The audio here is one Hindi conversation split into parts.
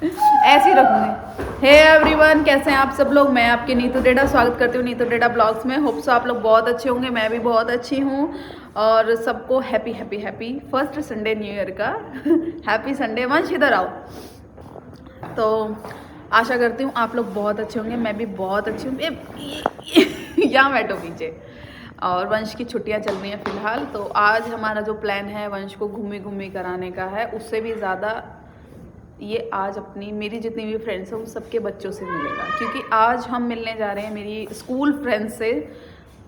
ऐसे ही रखूँगी। हे एवरीवन, कैसे हैं आप सब लोग। मैं आपके नीतू डेडा स्वागत करती हूँ नीतू डेडा ब्लॉग्स में। होप सो आप लोग बहुत अच्छे होंगे, मैं भी बहुत अच्छी हूँ। और सबको happy happy happy first Sunday new year का हैप्पी संडे। वंश इधर आओ। तो आशा करती हूँ आप लोग बहुत अच्छे होंगे, मैं भी बहुत अच्छी हूँ। यहाँ बैठो पीछे। और वंश की छुट्टियाँ चल रही हैं फ़िलहाल। तो आज हमारा जो प्लान है वंश को घूमी कराने का है। उससे भी ज़्यादा ये आज अपनी मेरी जितनी भी फ्रेंड्स हैं उन सबके बच्चों से मिलेगा, क्योंकि आज हम मिलने जा रहे हैं मेरी स्कूल फ्रेंड्स से।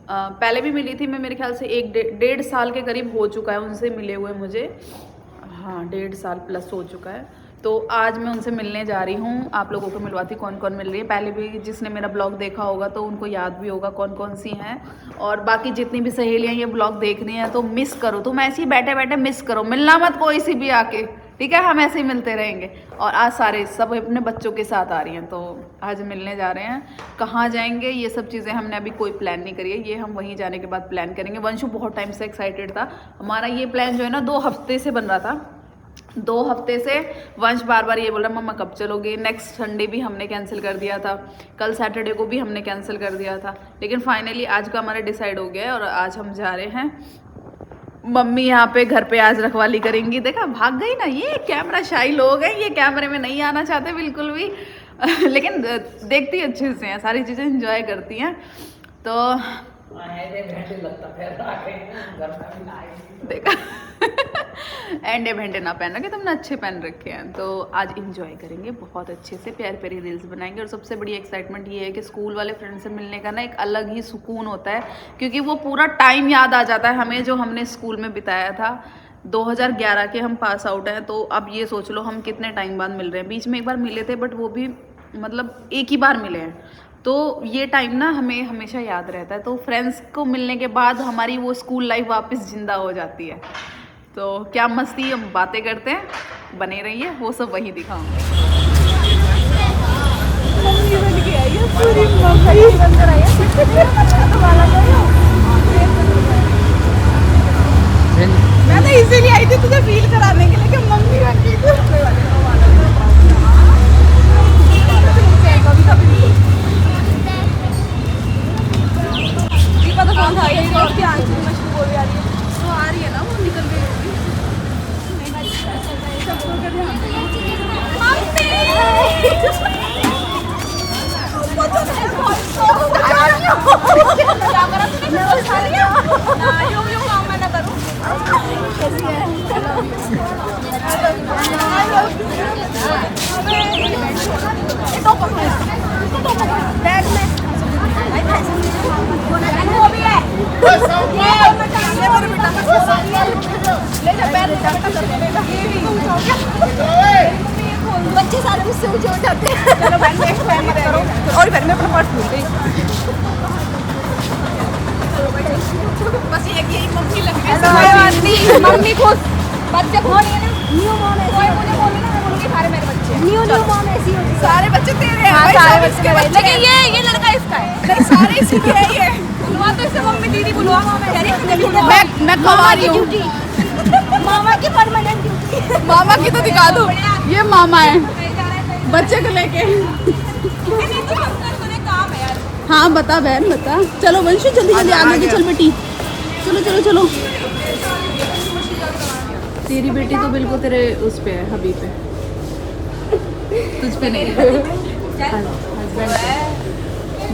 पहले भी मिली थी मैं, मेरे ख्याल से डेढ़ साल के करीब हो चुका है उनसे मिले हुए मुझे। हाँ, 1.5 साल प्लस हो चुका है। तो आज मैं उनसे मिलने जा रही हूँ। आप लोगों को मिलवाती कौन कौन मिल रही है। पहले भी जिसने मेरा ब्लॉग देखा होगा तो उनको याद भी होगा कौन कौन सी हैं। और बाकी जितनी भी सहेलियाँ ये ब्लॉग देख रही हैं तो मिस करो, तुम ऐसे ही बैठे बैठे मिस करो, मिलना मत कोई सी भी आके, ठीक है। हम ऐसे ही मिलते रहेंगे। और आज सारे सब अपने बच्चों के साथ आ रही हैं, तो आज मिलने जा रहे हैं। कहाँ जाएंगे ये सब चीज़ें हमने अभी कोई प्लान नहीं करी है, ये हम वहीं जाने के बाद प्लान करेंगे। वंशु बहुत टाइम से एक्साइटेड था। हमारा ये प्लान जो है ना 2 हफ्ते से बन रहा था। 2 हफ्ते से वंश बार बार ये बोल रहा मम्मा कब चलोगे। नेक्स्ट संडे भी हमने कैंसिल कर दिया था, कल सैटरडे को भी हमने कैंसिल कर दिया था, लेकिन फाइनली आज का हमारा डिसाइड हो गया है और आज हम जा रहे हैं। मम्मी यहाँ पे घर पे आज रखवाली करेंगी। देखा, भाग गई ना, ये कैमरा शाई लोग हैं, ये कैमरे में नहीं आना चाहते बिल्कुल भी लेकिन देखती अच्छे से हैं, सारी चीज़ें एंजॉय करती हैं। तो देखा एंडे भेंडे ना पहन रखे, तुमने अच्छे पहन रखे हैं। तो आज इंजॉय करेंगे बहुत अच्छे से, प्यारी प्यारी रील्स बनाएंगे। और सबसे बड़ी एक्साइटमेंट ये है कि स्कूल वाले फ्रेंड से मिलने का ना एक अलग ही सुकून होता है, क्योंकि वो पूरा टाइम याद आ जाता है हमें जो हमने स्कूल में बिताया था। 2011 के हम पास आउट हैं, तो अब ये सोच लो हम कितने टाइम बाद मिल रहे हैं। बीच में एक बार मिले थे, बट वो भी मतलब एक ही बार मिले हैं। तो ये टाइम ना हमें हमेशा याद रहता है। तो फ्रेंड्स को मिलने के बाद हमारी वो स्कूल लाइफ वापस जिंदा हो जाती है। तो क्या मस्ती हम बातें करते हैं, बने रहिए, वो सब वही दिखाऊंगे। मैं तो इसीलिए आई थी तुझे फील कराने के लिए कि मम्मी बन गई तू। पता कौन था ये दोस्त की आंसू मछली बोल रही है, तो आ रही है ना, वो निकल गई होगी। बच्चे सारे मुझसे ऊंचे हो जाते हैं। चलो बहन मत करो, और घर में अपना पर्स भूल गई। बस यही मम्मी लग गई, मम्मी खुश। बच्चे कौन है ना, न्यू मॉम है, कोई मुझे बोले ना, मैं बोलूंगी सारे मेरे बच्चे न्यू मॉम ऐसी होती है। सारे बच्चे तेरे हैं। हां, सारे बच्चे, लेकिन ये लड़का इसका है। नहीं, सारे इसके हैं। ये बुलवा तो इसे मम्मी दीदी बुलवा। मैं कमा रही हूँ मामा की परमानेंट ड्यूटी। मामा की तो दिखा दो, ये मामा है बच्चे को लेके। हाँ बता बहन बता। चलो वंशु जल्दी जल्दी आगे की, चल बेटी, चलो चलो चलो। तेरी बेटी तो बिल्कुल तेरे उस पे है, हबी पे, तुझ पे नहीं है।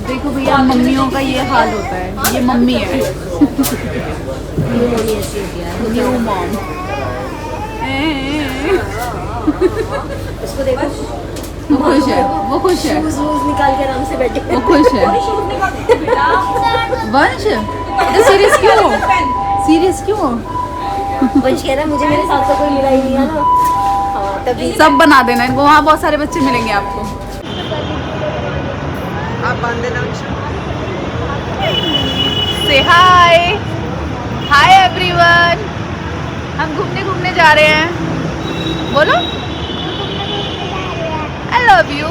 देखो भैया, मम्मियों का ये हाल होता है। ये मम्मी है, न्यू मॉम। उसको देखो, वो खुश है, वो खुश है, शूज निकाल के आराम से बैठे, वो खुश है। वंश सीरियस क्यों हो, सीरियस क्यों हो? वंश कह रहा है मुझे मेरे साथ तो कोई मिला ही नहीं है ना। हाँ, तभी सब बना देना इनको, वहाँ बहुत सारे बच्चे मिलेंगे आपको। आप बांध देना। से हाय हाय एवरीवन, हम घूमने जा रहे हैं। बोलो आई लव यू।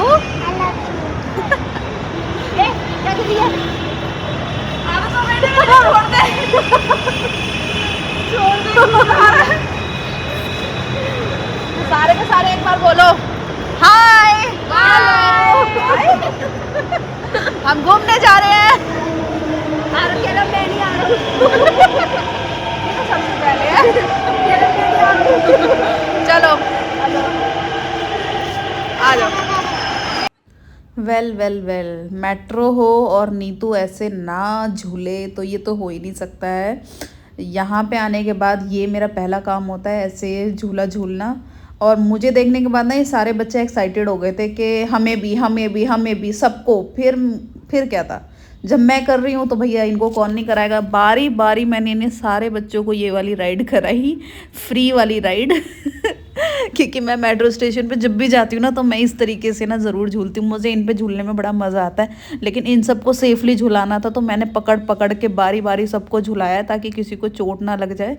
सारे के सारे एक बार बोलो हाय। हम घूमने जा रहे हैं। मैं नहीं आ रहा हूँ। सबसे पहले है। चलो आ जाओ। वेल वेल वेल, मेट्रो हो और नीतू ऐसे ना झूले तो ये तो हो ही नहीं सकता है। यहाँ पे आने के बाद ये मेरा पहला काम होता है ऐसे झूला झूलना। और मुझे देखने के बाद ना ये सारे बच्चे एक्साइटेड हो गए थे कि हमें भी हमें भी हमें भी सबको। फिर क्या था, जब मैं कर रही हूँ तो भैया इनको कौन नहीं कराएगा। बारी बारी मैंने इन्हें सारे बच्चों को ये वाली राइड कराई, फ्री वाली राइड। क्योंकि मैं मेट्रो स्टेशन पे जब भी जाती हूँ ना तो मैं इस तरीके से ना ज़रूर झूलती हूँ। मुझे इन पे झूलने में बड़ा मज़ा आता है। लेकिन इन सबको सेफली झुलाना था तो मैंने पकड़ पकड़ के बारी बारी सबको झुलाया ताकि किसी को चोट ना लग जाए,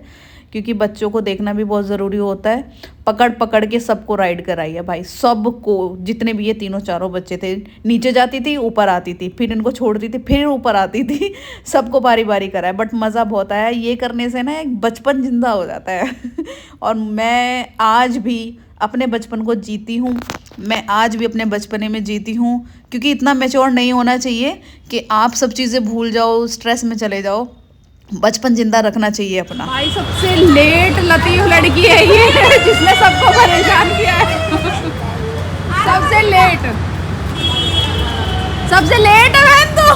क्योंकि बच्चों को देखना भी बहुत ज़रूरी होता है। पकड़ पकड़ के सबको राइड कराई है भाई, सबको। जितने भी ये तीनों चारों बच्चे थे, नीचे जाती थी ऊपर आती थी, फिर इनको छोड़ती थी फिर ऊपर आती थी। सबको बारी बारी कराया, बट मज़ा बहुत आया। ये करने से ना एक बचपन जिंदा हो जाता है। और मैं आज भी अपने बचपन को जीती हूँ। मैं आज भी अपने बचपने में जीती हूँ, क्योंकि इतना मैच्योर नहीं होना चाहिए कि आप सब चीज़ें भूल जाओ, स्ट्रेस में चले जाओ। बचपन जिंदा रखना चाहिए अपना। भाई सबसे लेट लतीफ लड़की है ये, जिसने सबको परेशान किया है। सबसे लेट है बहन तो।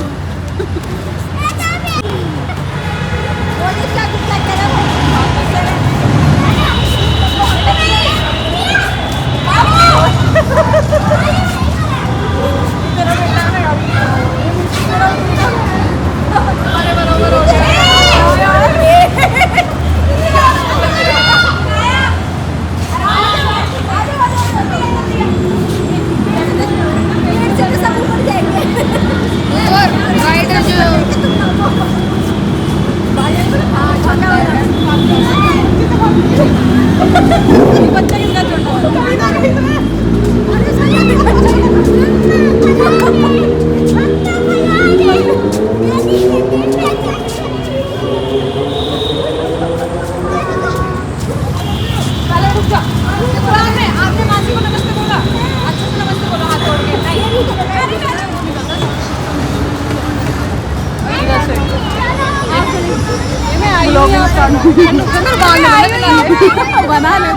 बना ले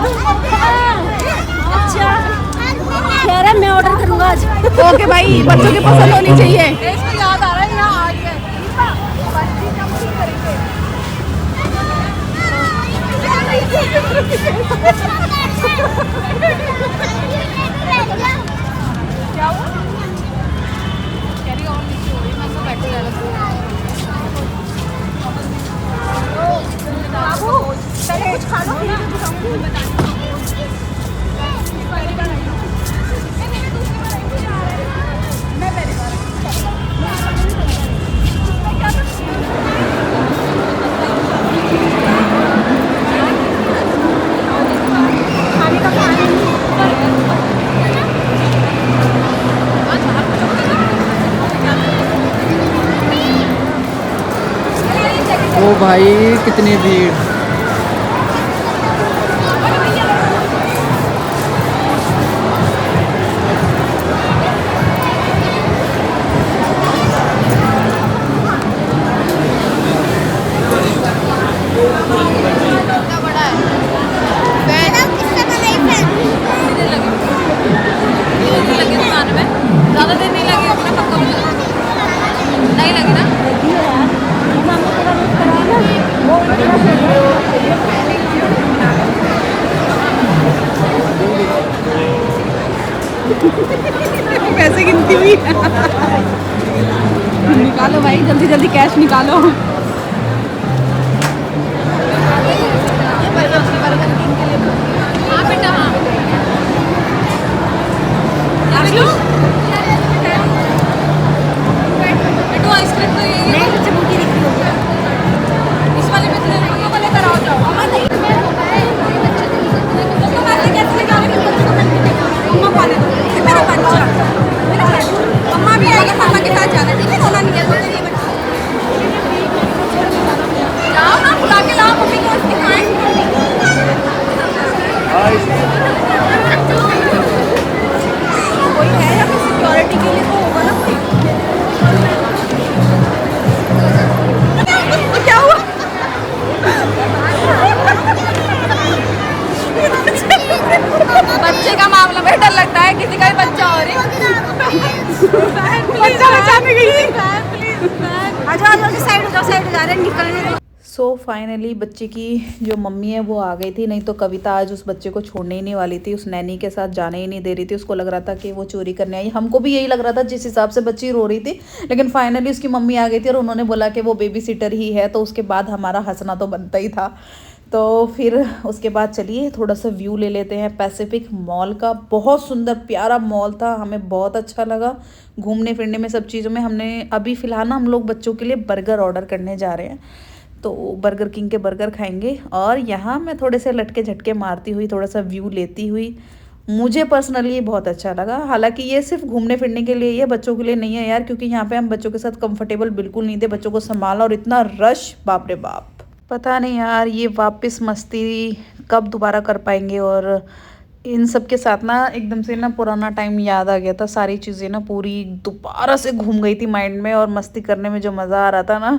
अच्छा कह रहा मैं ऑर्डर करूंगा आज। ओके भाई, बच्चों की पसंद होनी चाहिए। इसको याद आ रहा है यहाँ आ गया। क्या हुआ? कैरी ऑन नीचे हो रही, मैं तो बैठे जा रहा बाबू पहले कुछ खा लो ना। ओ भाई कितनी भीड़। पैसे गिनती हुई। निकालो भाई, जल्दी जल्दी कैश निकालो। हाँ बेटा, हाँ आइसक्रीम तो ये इस वाले में तो वाले कराओ जाओ। मम्मा भी आएगी, पापा के साथ जाना, ठीक है? रोना नहीं है, जाओ ना, बुला के लाओ मम्मी को दिखाएं। कोई है या फिर सिक्योरिटी के लिए तो होगा ना कोई। फाइनली बच्चे की जो मम्मी है वो आ गई थी, नहीं तो कविता आज उस बच्चे को छोड़ने ही नहीं वाली थी, उस नैनी के साथ जाने ही नहीं दे रही थी। उसको लग रहा था कि वो चोरी करने आई, हमको भी यही लग रहा था जिस हिसाब से बच्ची रो रही थी। लेकिन फाइनली उसकी मम्मी आ गई थी और उन्होंने बोला कि वो बेबी सिटर ही है, तो उसके बाद हमारा हंसना तो बनता ही था। तो फिर उसके बाद चलिए थोड़ा सा व्यू ले लेते हैं पैसिफिक मॉल का। बहुत सुंदर प्यारा मॉल था, हमें बहुत अच्छा लगा घूमने फिरने में, सब चीज़ों में। हमने अभी फ़िलहाल ना हम लोग बच्चों के लिए बर्गर ऑर्डर करने जा रहे हैं, तो बर्गर किंग के बर्गर खाएंगे। और यहाँ मैं थोड़े से लटके झटके मारती हुई, थोड़ा सा व्यू लेती हुई, मुझे पर्सनली ये बहुत अच्छा लगा। हालांकि ये सिर्फ घूमने फिरने के लिए, ये बच्चों के लिए नहीं है यार, क्योंकि यहाँ पे हम बच्चों के साथ कंफर्टेबल बिल्कुल नहीं थे। बच्चों को संभाला और इतना रश, बाप रे बाप। पता नहीं यार ये वापस मस्ती कब दोबारा कर पाएंगे। और इन सब के साथ ना एकदम से ना पुराना टाइम याद आ गया था, सारी चीज़ें ना पूरी दोबारा से घूम गई थी माइंड में। और मस्ती करने में जो मज़ा आ रहा था ना,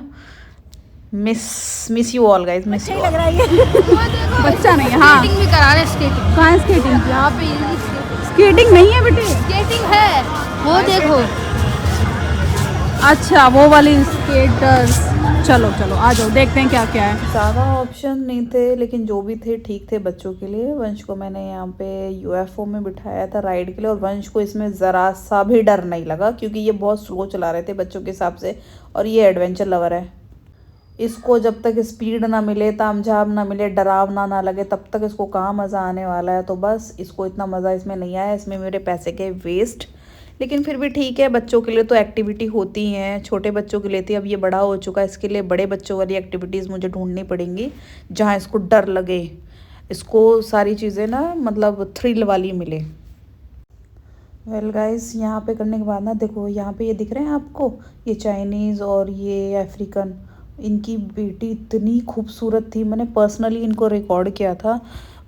miss you all guys, miss you लग रहा है ये। बच्चा नहीं, हाँ स्केटिंग भी करा रहे, स्केटिंग कहाँ है? स्केटिंग यहाँ पे स्केटिंग नहीं है बेटे, स्केटिंग है वो देखो। अच्छा वो वाली स्केटर्स, चलो चलो आ जाओ देखते हैं क्या क्या है। ज़्यादा ऑप्शन नहीं थे, लेकिन जो भी थे ठीक थे बच्चों के लिए। वंश को मैंने यहाँ पे UFO में बिठाया था राइड के लिए, और वंश को इसमें ज़रा सा भी डर नहीं लगा, क्योंकि ये बहुत स्लो चला रहे थे बच्चों के हिसाब से, और ये एडवेंचर लवर है। इसको जब तक स्पीड ना मिले, तामझाम ना मिले, डरावना ना लगे, तब तक इसको कहाँ मज़ा आने वाला है। तो बस इसको इतना मज़ा इसमें नहीं आया, इसमें मेरे पैसे के वेस्ट। लेकिन फिर भी ठीक है, बच्चों के लिए तो एक्टिविटी होती हैं, छोटे बच्चों के लिए थी, अब ये बड़ा हो चुका है, इसके लिए बड़े बच्चों वाली एक्टिविटीज़ मुझे ढूंढनी पड़ेंगी जहाँ इसको डर लगे, इसको सारी चीज़ें ना मतलब थ्रिल वाली मिले। वेल गाइस, यहाँ पे करने के बाद ना देखो, यहाँ पे ये दिख रहे हैं आपको, ये चाइनीज़ और ये अफ्रीकन, इनकी बेटी इतनी खूबसूरत थी। मैंने पर्सनली इनको रिकॉर्ड किया था।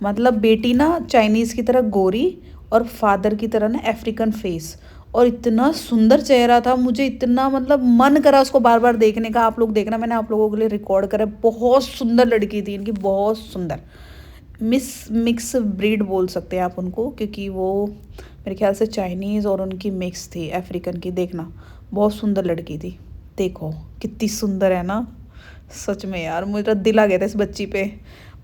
मतलब बेटी ना चाइनीज़ की तरह गोरी और फादर की तरह ना अफ्रीकन फेस, और इतना सुंदर चेहरा था, मुझे इतना मतलब मन करा उसको बार बार देखने का। आप लोग देखना, मैंने आप लोगों के लिए रिकॉर्ड करा। बहुत सुंदर लड़की थी इनकी, बहुत सुंदर। मिक्स ब्रीड बोल सकते हैं आप उनको, क्योंकि वो मेरे ख्याल से चाइनीज़ और उनकी मिक्स थी अफ्रीकन की। देखना बहुत सुंदर लड़की थी, देखो कितनी सुंदर है ना, सच में यार मेरा दिल आ गया था इस बच्ची पे।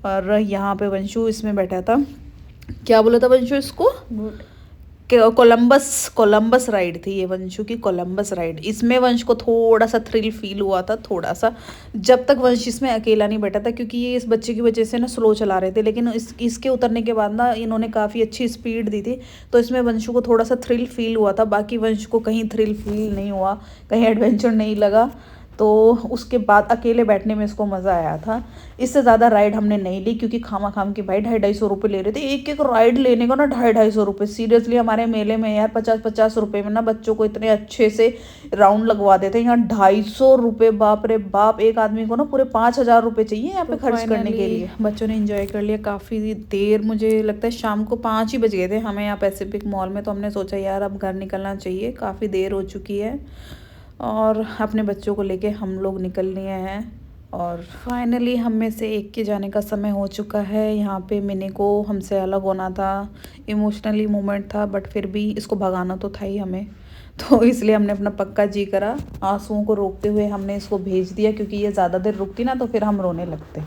और यहाँ पे वंशु इसमें बैठा था, क्या बोला था वंशु इसको, कोलंबस राइड थी ये वंशु की, कोलंबस राइड। इसमें वंश को थोड़ा सा थ्रिल फील हुआ था, थोड़ा सा, जब तक वंश इसमें अकेला नहीं बैठा था, क्योंकि ये इस बच्चे की वजह से ना स्लो चला रहे थे। लेकिन इसके उतरने के बाद ना इन्होंने काफ़ी अच्छी स्पीड दी थी, तो इसमें वंशु को थोड़ा सा थ्रिल फील हुआ था। बाकी वंश को कहीं थ्रिल फील नहीं हुआ, कहीं एडवेंचर नहीं लगा। तो उसके बाद अकेले बैठने में इसको मज़ा आया था। इससे ज़्यादा राइड हमने नहीं ली, क्योंकि खामा खाम के भाई 250-250 रुपये ले रहे थे। एक एक राइड लेने का ना 250-250 रुपये। सीरियसली हमारे मेले में यार 50-50 रुपये में ना बच्चों को इतने अच्छे से राउंड लगवा देते हैं। यहाँ 250 रुपये, बाप रे बाप। एक आदमी को ना पूरे 5,000 रुपये चाहिए यहाँ पे खर्च करने के लिए। बच्चों ने इंजॉय कर लिया काफ़ी देर, मुझे लगता है शाम को 5 ही बज गए थे हमें यहाँ पैसिफिक मॉल में। तो हमने सोचा यार अब घर निकलना चाहिए, काफ़ी देर हो चुकी है, और अपने बच्चों को लेके हम लोग निकल लिए हैं। और फाइनली हम में से एक के जाने का समय हो चुका है। यहाँ पे मिनी को हमसे अलग होना था, इमोशनली मोमेंट था, बट फिर भी इसको भगाना तो था ही हमें, तो इसलिए हमने अपना पक्का जी करा। आंसुओं को रोकते हुए हमने इसको भेज दिया, क्योंकि ये ज़्यादा देर रुकती ना तो फिर हम रोने लगते,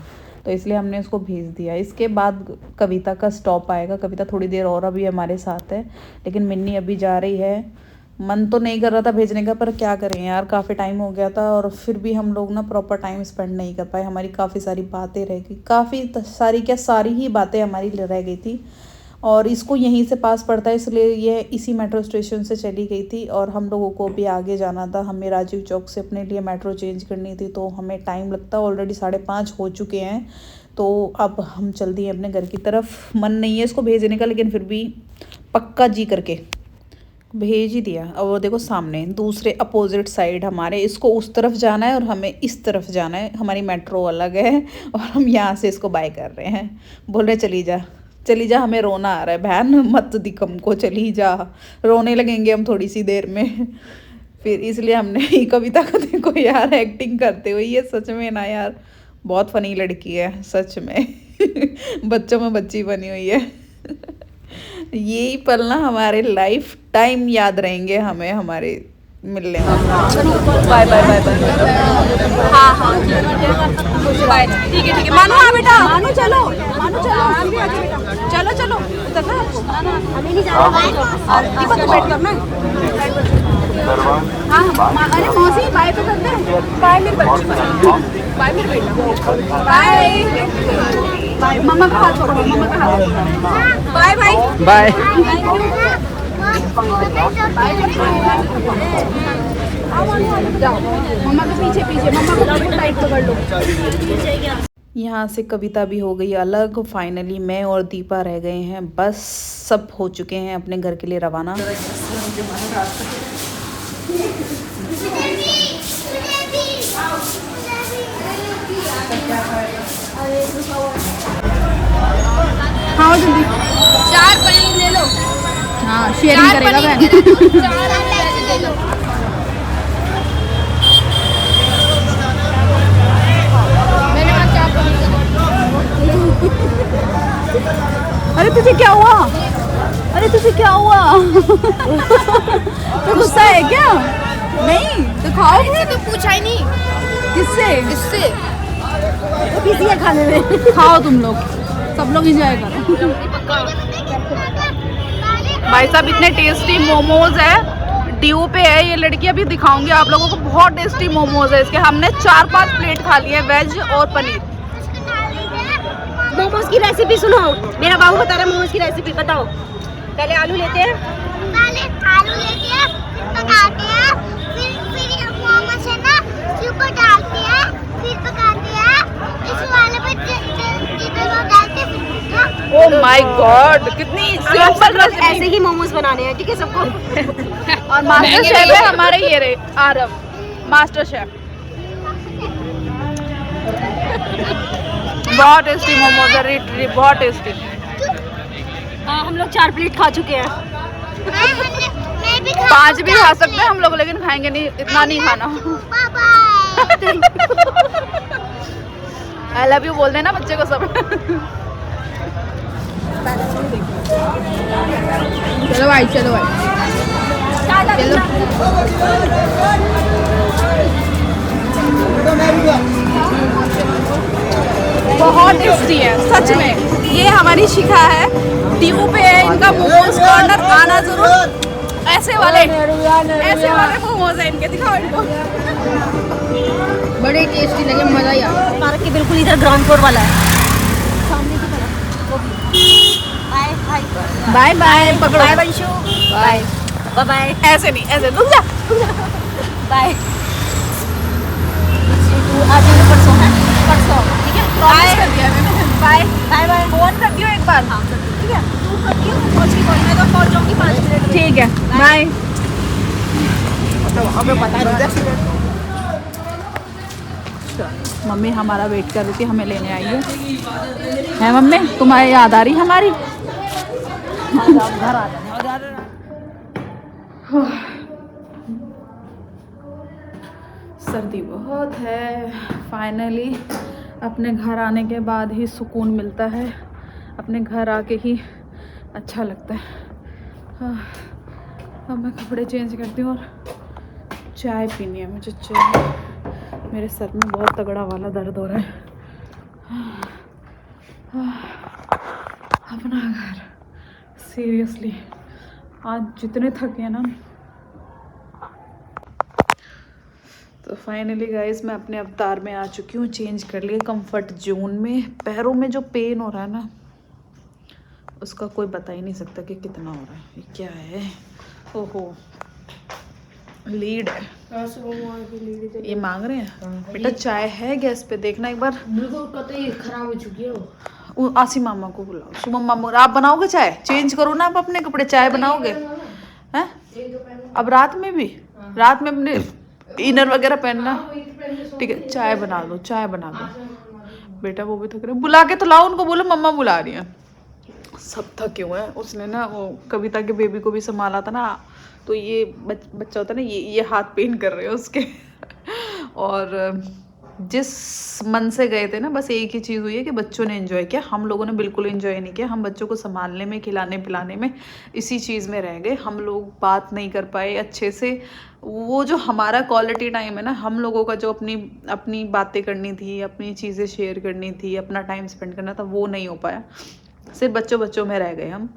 तो इसलिए हमने इसको भेज दिया। इसके बाद कविता का स्टॉप आएगा, कविता थोड़ी देर और अभी हमारे साथ है, लेकिन मिन्नी अभी जा रही है। मन तो नहीं कर रहा था भेजने का, पर क्या करें यार, काफ़ी टाइम हो गया था, और फिर भी हम लोग ना प्रॉपर टाइम स्पेंड नहीं कर पाए। हमारी काफ़ी सारी बातें रह गई, काफ़ी सारी क्या, सारी ही बातें हमारी रह गई थी। और इसको यहीं से पास पड़ता है, इसलिए ये इसी मेट्रो स्टेशन से चली गई थी। और हम लोगों को भी आगे जाना था, हमें राजीव चौक से अपने लिए मेट्रो चेंज करनी थी, तो हमें टाइम लगता। ऑलरेडी 5:30 हो चुके हैं, तो अब हम चल दिए अपने घर की तरफ। मन नहीं है इसको भेजने का, लेकिन फिर भी पक्का जी करके भेज ही दिया। और वो देखो सामने दूसरे अपोजिट साइड हमारे, इसको उस तरफ जाना है और हमें इस तरफ जाना है। हमारी मेट्रो अलग है और हम यहाँ से इसको बाय कर रहे हैं। बोल रहे चली जा, हमें रोना आ रहा है, बहन मत दिख हमको, चली जा, रोने लगेंगे हम थोड़ी सी देर में। फिर इसलिए हमने कविता को देखो यार एक्टिंग करते हुए, ये सच में ना यार बहुत फनी लड़की है सच में। बच्चों में बच्ची बनी हुई है। यही पल ना हमारे लाइफ टाइम याद रहेंगे हमें, हमारे मिल लेंगे। Bye bye bye bye. हाँ हाँ बाय। ठीक है मानो। हाँ बेटा मानो चलो चलो चलो उतरना है आपको। हमें नहीं जाना दीपक को वेट करना है। हाँ अरे मौसी बाय तो करते हैं। बाय मेरी बच्ची बाय मेरे बेटा बाय बाय। मम्मा का हाथ पकड़ो मम्मा का हाथ। Bye bye bye. जाओ मम्मा के पीछे पीछे। मम्मा को टाइट पकड़ लो। यहाँ से कविता भी हो गई अलग। फाइनली मैं और दीपा रह गए हैं, बस सब हो चुके हैं अपने घर के लिए रवाना। हाँ जल्दी 4 पनीर ले लो। हाँ शेयरिंग करेगा बहन। 4 ले लो। अरे तुझे क्या हुआ? अरे तुझे क्या हुआ? तो गुस्सा है क्या? नहीं तो खाओ। तो पूछा ही नहीं किससे? इससे तो किसी है खाने में। खाओ तुम लोग, सब लोग एंजॉय करो। भाई साहब इतने टेस्टी मोमोज है, ड्यू पे है ये लड़की, अभी दिखाऊंगी आप लोगों को। बहुत टेस्टी मोमोज है इसके। हमने 4-5 प्लेट खा लिए, वेज और पनीर। मोमोज की रेसिपी सुनो। मेरा बाबू बता रहा है मोमोज की रेसिपी। बताओ। पहले आलू लेते हैं। फिर पकाते हैं। फिर मोमोज है ना ऊपर डालते हैं। फिर पकाते हैं। इस वाले पे डालते हैं। ओह माय गॉड कितनी सिंपल रेसिपी। ऐसे ही मोमोज बनाने हैं ठीक है सबको। और मास्टर शेफ है हमारे ये रहे आरव, मास्टर शेफ। बहुत टेस्टी मोमोज है, बहुत टेस्टी। हम लोग 4 प्लेट खा चुके हैं। 5 भी खा सकते हैं हम लोग, लेकिन खाएंगे नहीं, इतना नहीं खाना। आई लव यू बोल देना बच्चे को सब। चलो भाई चलो भाई चलो। बहुत टेस्टी है सच में। ये हमारी शिखा है, ड्यू पे है इनका मोमोज कॉर्नर, आना जरूर। ऐसे वाले मोमोज है इनके, दिखाओ इनको। बड़े टेस्टी लगे, मजा ही आ गया। पार्क के बिल्कुल इधर ग्राउंड फ्लोर वाला है। बाय बाय पकड़ो। Bye Vanshu. Bye bye bye. ऐसे नहीं, ऐसे रुक जा। बाय। आज परसों है, परसों ठीक है। प्रॉमिस कर दिया मैंने। Bye bye bye. फोन कर दियो एक बार। ठीक है तू करती हो पहुंच की कॉल। मैं तो पहुंच जाऊंगी 5 मिनट में। ठीक है बाय। मम्मी हमारा वेट कर रही थी, हमें लेने आई है मम्मी? तुम्हारी याद आ रही हमारी? घर आ सर्दी बहुत है। फाइनली अपने घर आने के बाद ही सुकून मिलता है, अपने घर आके ही अच्छा लगता है। अब मैं कपड़े चेंज करती हूँ और चाय पीनी है मुझे। चाय, मेरे सर में बहुत तगड़ा वाला दर्द हो रहा है। अपना घर सीरियसली आज जितने थके ना। तो फाइनली गाइस मैं अपने अवतार में आ चुकी हूँ, चेंज कर लिया कंफर्ट जोन में। पैरों में जो पेन हो रहा है ना, उसका कोई बता ही नहीं सकता कि कितना हो रहा है। ये क्या है? ओहो लीड है, ये मांग रहे हैं। बेटा चाय है गैस पे, देखना एक बार। खराब हो चुकी है आसी मामा को बुलाओ, सुमन मामा। आप बनाओगे चाय? चेंज करो ना आप अपने कपड़े, चाय बनाओगे हैं? अब रात में भी, रात में अपने इनर वगैरह पहनना। ठीक है चाय बना दो, चाय बना दो बेटा। वो भी थक रहे, बुला के तो लाओ उनको, बोलो मम्मा बुला रही है। सब थके हुए हैं। उसने ना वो कविता के बेबी को भी संभाला था ना, तो ये बच्चा होता है ना, ये हाथ पेन कर रहे हैं उसके। और जिस मन से गए थे ना, बस एक ही चीज़ हुई है कि बच्चों ने एंजॉय किया, हम लोगों ने बिल्कुल एंजॉय नहीं किया। हम बच्चों को संभालने में, खिलाने पिलाने में, इसी चीज़ में रह गए। हम लोग बात नहीं कर पाए अच्छे से। वो जो हमारा क्वालिटी टाइम है ना, हम लोगों का जो अपनी अपनी बातें करनी थी, अपनी चीज़ें शेयर करनी थी, अपना टाइम स्पेंड करना था, वो नहीं हो पाया। सिर्फ बच्चों में रह गए हम।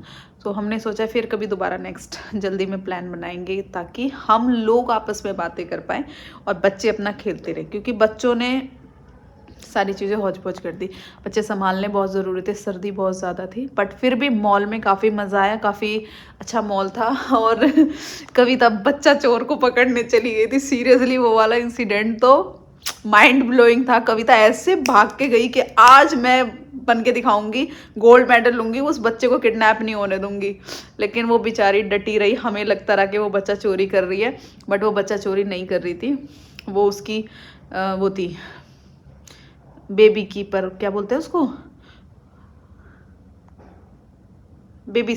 तो हमने सोचा फिर कभी दोबारा नेक्स्ट जल्दी में प्लान बनाएंगे, ताकि हम लोग आपस में बातें कर पाएँ और बच्चे अपना खेलते रहे, क्योंकि बच्चों ने सारी चीज़ें हौच पौच कर दी। बच्चे संभालने बहुत ज़रूरी थे, सर्दी बहुत ज़्यादा थी, बट फिर भी मॉल में काफ़ी मज़ा आया, काफ़ी अच्छा मॉल था। और कविता बच्चा चोर को पकड़ने चली गई थी। सीरियसली वो वाला इंसिडेंट तो माइंड ब्लोइंग था। कविता ऐसे भाग के गई कि आज मैं बन के दिखाऊंगी, गोल्ड मेडल लूंगी, उस बच्चे को किडनैप नहीं होने दूंगी। लेकिन वो बेचारी डटी रही। हमें लगता रहा कि वो बच्चा चोरी कर रही है, बट वो बच्चा चोरी नहीं कर रही थी। वो उसकी वो थी बेबी कीपर, क्या बोलते हैं उसको, बेबी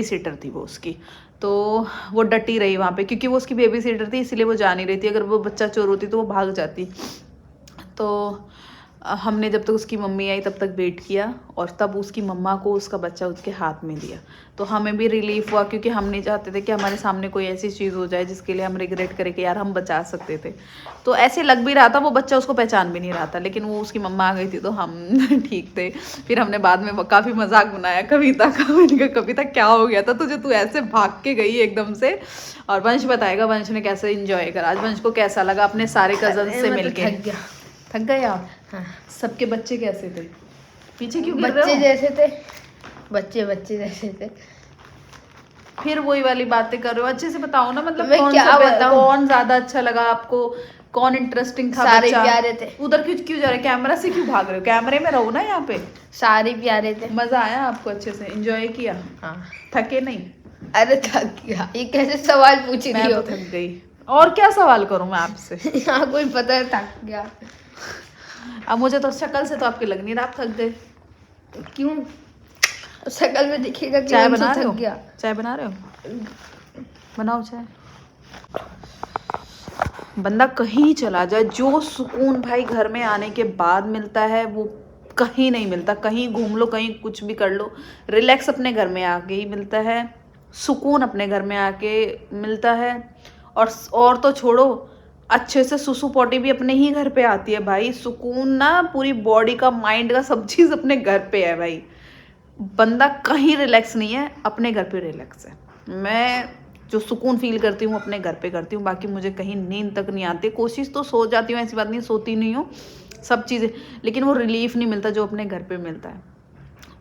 सीटर थी वो उसकी। तो वो डटी रही वहाँ पे, क्योंकि वो उसकी बेबी सीटर थी, इसलिए वो जा नहीं रही थी। अगर वो बच्चा चोर होती तो वो भाग जाती। तो हमने जब तक उसकी मम्मी आई तब तक वेट किया, और तब उसकी मम्मा को उसका बच्चा उसके हाथ में दिया। तो हमें भी रिलीफ हुआ, क्योंकि हम नहीं चाहते थे कि हमारे सामने कोई ऐसी चीज़ हो जाए जिसके लिए हम रिग्रेट करें कि यार हम बचा सकते थे। तो ऐसे लग भी रहा था, वो बच्चा उसको पहचान भी नहीं रहा था, लेकिन वो उसकी मम्मा आ गई थी तो हम ठीक थे। फिर हमने बाद में काफ़ी मजाक बनाया कविता का। मैंने कहा कविता क्या हो गया था तुझे, तू ऐसे भाग के गई एकदम से। और वंश बताएगा वंश ने कैसे इंजॉय करा आज, वंश को कैसा लगा अपने सारे कजन से मिलके। थक गए आप? हाँ। सबके बच्चे कैसे थे? पीछे क्यों गिर रहे बच्चे हो? जैसे थे, बच्चे जैसे थे। फिर वही वाली बातें कर रहे हो, अच्छे से बताओ ना। मतलब मैं क्या बताऊं? कौन ज्यादा अच्छा लगा आपको, कौन इंटरेस्टिंग था? सारे बच्चा प्यारे थे। उधर क्यों जा रहे, कैमरा से क्यों भाग रहे हो? कैमरे में रहो ना यहाँ पे। सारे प्यारे थे। मजा आया आपको? अच्छे से एंजॉय किया? हाँ। थके नहीं? अरे थक गया, ये कैसे सवाल पूछ मैं रही हो? तो थक गई, और क्या सवाल करूं मैं आपसे? यहाँ कोई पता है, थक गया। अब मुझे तो शक्ल से तो आपके लग नहीं रहा आप थक गए। क्यों? शक्ल में दिखेगा कि चाय हमसे बना रहे थक हो? गया। चाय बना रहे हो? बनाओ चाय। बंदा कहीं चला जाए, जो सुकून भाई घर में आने के बाद मिलता है वो कहीं नहीं मिलता। कहीं घूम लो, कहीं कुछ भी कर लो, रिलैक्स अपने घर में आके ही मिलता है, सुकून अपने घर में आके मिलता है। और तो छोड़ो, अच्छे से सुसु पोटी भी अपने ही घर पे आती है भाई। सुकून ना पूरी बॉडी का, माइंड का, सब चीज़ अपने घर पे है भाई। बंदा कहीं रिलैक्स नहीं है, अपने घर पे रिलैक्स है। मैं जो सुकून फील करती हूँ अपने घर पे करती हूँ, बाकी मुझे कहीं नींद तक नहीं आती। कोशिश तो सो जाती हूँ, ऐसी बात नहीं सोती नहीं हूँ, सब चीज़ें, लेकिन वो रिलीफ नहीं मिलता जो अपने घर पे मिलता है।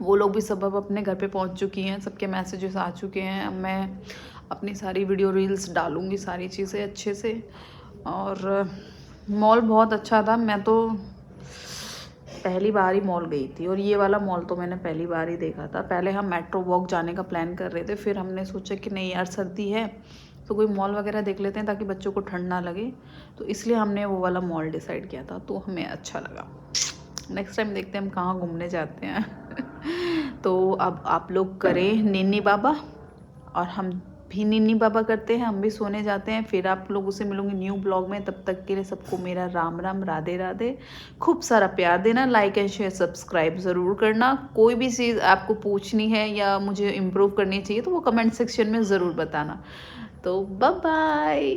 वो लोग भी सब अब अपने घर पे पहुँच चुकी हैं, सबके मैसेजेस आ चुके हैं। अब मैं अपनी सारी वीडियो रील्स डालूँगी, सारी चीज़ें अच्छे से। और मॉल बहुत अच्छा था। मैं तो पहली बार ही मॉल गई थी, और ये वाला मॉल तो मैंने पहली बार ही देखा था। पहले हम मेट्रो वॉक जाने का प्लान कर रहे थे, फिर हमने सोचा कि नहीं यार सर्दी है तो कोई मॉल वगैरह देख लेते हैं ताकि बच्चों को ठंड ना लगे, तो इसलिए हमने वो वाला मॉल डिसाइड किया था। तो हमें अच्छा लगा। नेक्स्ट टाइम देखते हैं हम कहाँ घूमने जाते हैं। तो अब आप लोग करें निन्नी बाबा, और हम भी निन्नी बाबा करते हैं, हम भी सोने जाते हैं। फिर आप लोगों से मिलूंगी न्यू ब्लॉग में। तब तक के लिए सबको मेरा राम राम, राधे राधे। खूब सारा प्यार देना, लाइक एंड शेयर सब्सक्राइब ज़रूर करना। कोई भी चीज़ आपको पूछनी है या मुझे इम्प्रूव करनी चाहिए तो वो कमेंट सेक्शन में ज़रूर बताना। तो बाय बाय।